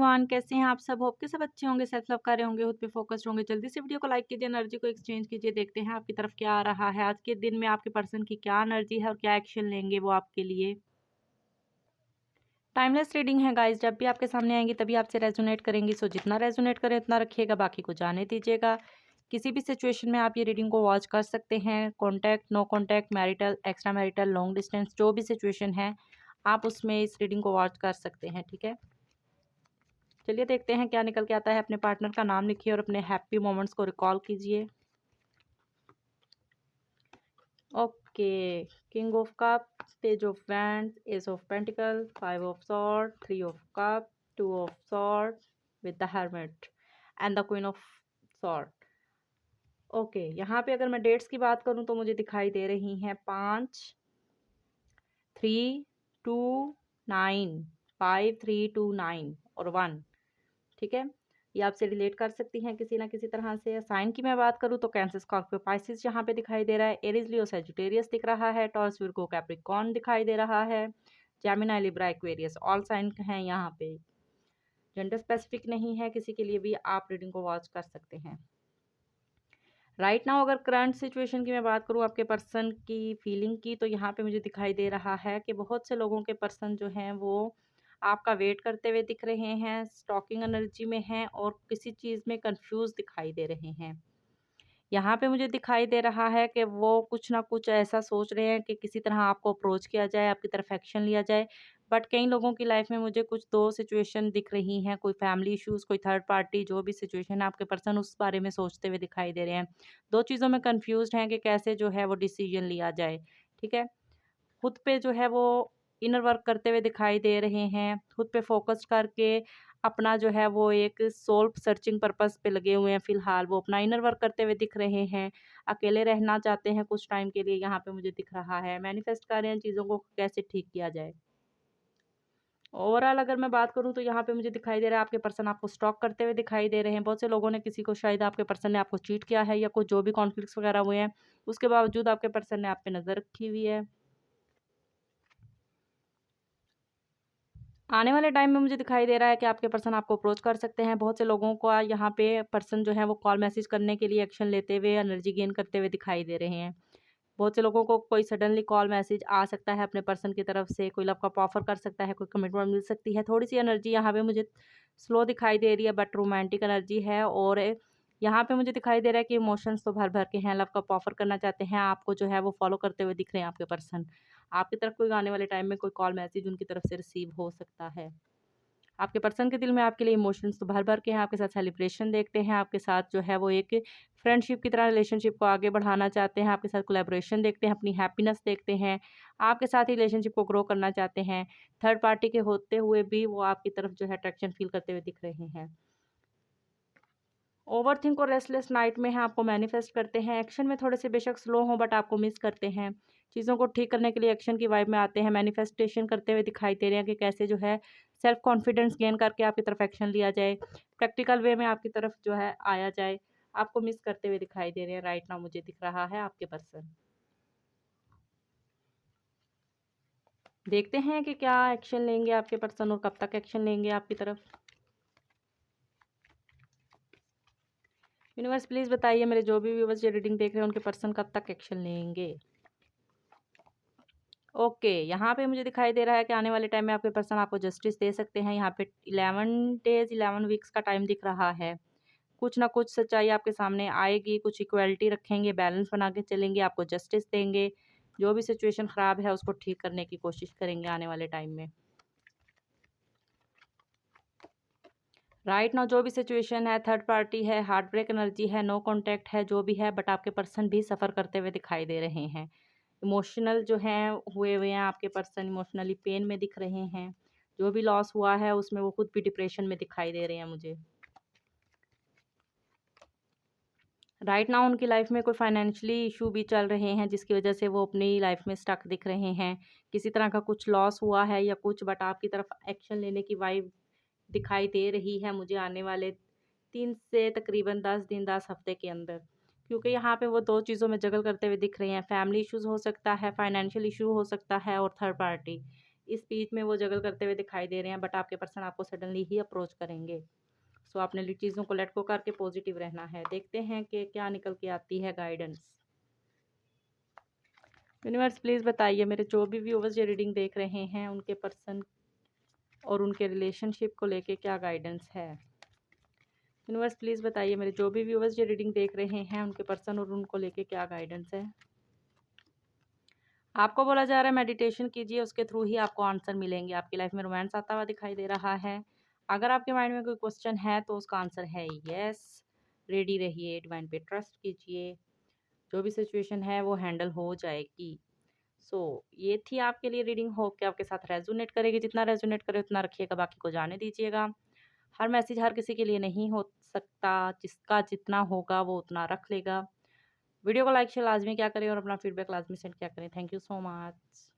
Everyone, कैसे हैं आप सब। होप के सब अच्छे होंगे, सेल्फ लव कर रहे होंगे, खुद पे फोकस्ड होंगे। जल्दी से वीडियो को लाइक कीजिए, एनर्जी को एक्सचेंज कीजिए। देखते हैं आपकी तरफ क्या आ रहा है। आज के दिन में आपके पर्सन की क्या एनर्जी है और क्या एक्शन लेंगे वो आपके लिए। टाइमलेस रीडिंग है गाइस, जब भी आपके सामने आएंगी तभी आपसे रेजोनेट करेंगी। सो जितना रेजोनेट करे उतना रखिएगा, बाकी को जाने दीजिएगा। किसी भी सिचुएशन में आप ये रीडिंग को वॉच कर सकते हैं। Contact, no contact, marital, extra marital, long distance, जो भी सिचुएशन है आप उसमें इस रीडिंग को वॉच कर सकते हैं। ठीक है, चलिए देखते हैं क्या निकल के आता है। अपने पार्टनर का नाम लिखिए और अपने हैप्पी मोमेंट्स को रिकॉल कीजिए। Okay, king of cup, page of wands, S of pentacle, five of sword, three of cup, two of sword with the hermit and the queen of sword. Okay, यहाँ पे अगर मैं dates की बात करूँ तो मुझे दिखाई दे रही हैं 5, 3, 2, 9, 5, 3, 2, 9 और 1। ठीक है, ये आपसे रिलेट कर सकती हैं किसी ना किसी तरह से। साइन की मैं बात करूँ तो कैंसर, स्कॉर्पियो, पाइसिस यहाँ पे दिखाई दे रहा है। एरीज, लियो, सैजिटेरियस दिख रहा है। टॉरस, विर्गो, कैप्रिकॉर्न दिखाई दे रहा है। Gemini, Libra, Aquarius, all sign हैं यहाँ पे। जेंडर स्पेसिफिक नहीं है, किसी के लिए भी आप रीडिंग को वॉच कर सकते हैं। राइट नाउ अगर करंट सिचुएशन की मैं बात करूँ आपके पर्सन की फीलिंग की, तो यहाँ पे मुझे दिखाई दे रहा है कि बहुत से लोगों के पर्सन जो हैं वो आपका वेट करते हुए दिख रहे हैं, स्टॉकिंग एनर्जी में हैं और किसी चीज़ में कंफ्यूज दिखाई दे रहे हैं। यहाँ पे मुझे दिखाई दे रहा है कि वो कुछ ना कुछ ऐसा सोच रहे हैं कि किसी तरह आपको अप्रोच किया जाए, आपकी तरफ एक्शन लिया जाए। बट कई लोगों की लाइफ में मुझे कुछ दो सिचुएशन दिख रही हैं, कोई फैमिली इश्यूज़, कोई थर्ड पार्टी, जो भी सिचुएशन है आपके पर्सन उस बारे में सोचते हुए दिखाई दे रहे हैं। दो चीज़ों में कन्फ्यूज़्ड हैं कि कैसे जो है वो डिसीजन लिया जाए। ठीक है, खुद पे जो है वो इनर वर्क करते हुए दिखाई दे रहे हैं। खुद पे फोकस करके अपना जो है वो एक सोल सर्चिंग पर्पस पे लगे हुए हैं। फ़िलहाल वो अपना इनर वर्क करते हुए दिख रहे हैं। अकेले रहना चाहते हैं कुछ टाइम के लिए, यहाँ पे मुझे दिख रहा है। मैनिफेस्ट कर रहे हैं चीज़ों को कैसे ठीक किया जाए। ओवरऑल अगर मैं बात करूँ तो यहाँ पे मुझे दिखाई दे रहा है आपके पर्सन आपको स्टॉक करते हुए दिखाई दे रहे हैं। बहुत से लोगों ने, किसी को शायद आपके पर्सन ने आपको चीट किया है या कुछ जो भी कॉन्फ्लिक्ट्स वगैरह हुए हैं, उसके बावजूद आपके पर्सन ने आप पे नज़र रखी हुई है। आने वाले टाइम में मुझे दिखाई दे रहा है कि आपके पर्सन आपको अप्रोच कर सकते हैं। बहुत से लोगों को यहाँ पे पर्सन जो है वो कॉल मैसेज करने के लिए एक्शन लेते हुए, एनर्जी गेन करते हुए दिखाई दे रहे हैं। बहुत से लोगों को कोई सडनली कॉल मैसेज आ सकता है अपने पर्सन की तरफ से, कोई लव कप ऑफर कर सकता है, कोई कमिटमेंट मिल सकती है। थोड़ी सी एनर्जी यहाँ पे मुझे स्लो दिखाई दे रही है बट रोमांटिक एनर्जी है। और यहाँ पे मुझे दिखाई दे रहा है कि इमोशंस तो भर भर के हैं। लव कप ऑफर करना चाहते हैं, आपको जो है वो फॉलो करते हुए दिख रहे हैं आपके पर्सन। आपकी तरफ कोई आने वाले टाइम में कोई कॉल मैसेज उनकी तरफ से रिसीव हो सकता है। आपके पर्सन के दिल में आपके लिए इमोशंस तो भर भर के हैं। आपके साथ सेलिब्रेशन देखते हैं, आपके साथ जो है वो एक फ्रेंडशिप की तरह रिलेशनशिप को आगे बढ़ाना चाहते हैं। आपके साथ कोलैबोरेशन देखते हैं, अपनी हैप्पीनेस देखते हैं, आपके साथ ही रिलेशनशिप को ग्रो करना चाहते हैं। थर्ड पार्टी के होते हुए भी वो आपकी तरफ जो है अट्रैक्शन फील करते हुए दिख रहे हैं। ओवरथिंक और रेस्टलेस नाइट में है, आपको मैनिफेस्ट करते हैं। एक्शन में थोड़े से बेशक स्लो हों बट आपको मिस करते हैं। चीज़ों को ठीक करने के लिए एक्शन की वाइब में आते हैं। मैनिफेस्टेशन करते हुए दिखाई दे रहे हैं कि कैसे जो है सेल्फ कॉन्फिडेंस गेन करके आपकी तरफ एक्शन लिया जाए, प्रैक्टिकल वे में आपकी तरफ जो है आया जाए। आपको मिस करते हुए दिखाई दे रहे हैं राइट नाउ, मुझे दिख रहा है आपके पर्सन। देखते हैं कि क्या एक्शन लेंगे आपके पर्सन और कब तक एक्शन लेंगे आपकी तरफ। यूनिवर्स प्लीज़ बताइए मेरे जो भी व्यूवर्स ये रीडिंग देख रहे हैं उनके पर्सन कब तक एक्शन लेंगे। ओके, यहाँ पे मुझे दिखाई दे रहा है कि आने वाले टाइम में आपके पर्सन आपको जस्टिस दे सकते हैं। यहाँ पे 11 डेज़ 11 वीक्स का टाइम दिख रहा है। कुछ ना कुछ सच्चाई आपके सामने आएगी, कुछ इक्वालिटी रखेंगे, बैलेंस बना के चलेंगे, आपको जस्टिस देंगे। जो भी सिचुएशन ख़राब है उसको ठीक करने की कोशिश करेंगे आने वाले टाइम में। राइट नाउ जो भी सिचुएशन है, थर्ड पार्टी है, हार्ट ब्रेक एनर्जी है, नो कॉन्टैक्ट है, जो भी है, बट आपके पर्सन भी सफ़र करते हुए दिखाई दे रहे हैं। इमोशनल जो हैं हुए हुए हैं आपके पर्सन, इमोशनली पेन में दिख रहे हैं। जो भी लॉस हुआ है उसमें वो खुद भी डिप्रेशन में दिखाई दे रहे हैं मुझे। राइट नाउ उनकी लाइफ में कोई फाइनेंशियली इशू भी चल रहे हैं जिसकी वजह से वो अपनी लाइफ में स्टक दिख रहे हैं। किसी तरह का कुछ लॉस हुआ है या कुछ, बट आपकी तरफ एक्शन लेने की वाइब दिखाई दे रही है मुझे आने वाले 3 से तकरीबन 10 दिन, 10 हफ्ते के अंदर। क्योंकि यहाँ पे वो 2 चीज़ों में जगल करते हुए दिख रहे हैं। फैमिली इश्यूज़ हो सकता है, फाइनेंशियल इशू हो सकता है और थर्ड पार्टी। इस बीच में वो जगल करते हुए दिखाई दे रहे हैं, बट आपके पर्सन आपको सडनली ही अप्रोच करेंगे। सो आपने चीज़ों को लेट गो करके पॉजिटिव रहना है। देखते हैं कि क्या निकल के आती है गाइडेंस। यूनिवर्स प्लीज़ बताइए मेरे जो भी व्यूवर्स ये रीडिंग देख रहे हैं उनके पर्सन और उनके रिलेशनशिप को लेके क्या गाइडेंस है। यूनिवर्स प्लीज़ बताइए मेरे जो भी व्यूवर्स ये रीडिंग देख रहे हैं उनके पर्सन और उनको लेके क्या गाइडेंस है। आपको बोला जा रहा है मेडिटेशन कीजिए, उसके थ्रू ही आपको आंसर मिलेंगे। आपकी लाइफ में रोमांस आता हुआ दिखाई दे रहा है। अगर आपके माइंड में कोई क्वेश्चन है तो उसका आंसर है यस। रेडी रहिए, डिवाइन पे ट्रस्ट कीजिए, जो भी सिचुएशन है वो हैंडल हो जाएगी। ये थी आपके लिए रीडिंग। होप कि आपके साथ रेजोनेट करेगी। जितना रेजोनेट करे उतना रखिएगा, बाकी को जाने दीजिएगा। हर मैसेज हर किसी के लिए नहीं हो सकता, जिसका जितना होगा वो उतना रख लेगा। वीडियो को लाइक शेयर लाजमी क्या करें और अपना फीडबैक लाजमी सेंड क्या करें। Thank you so much.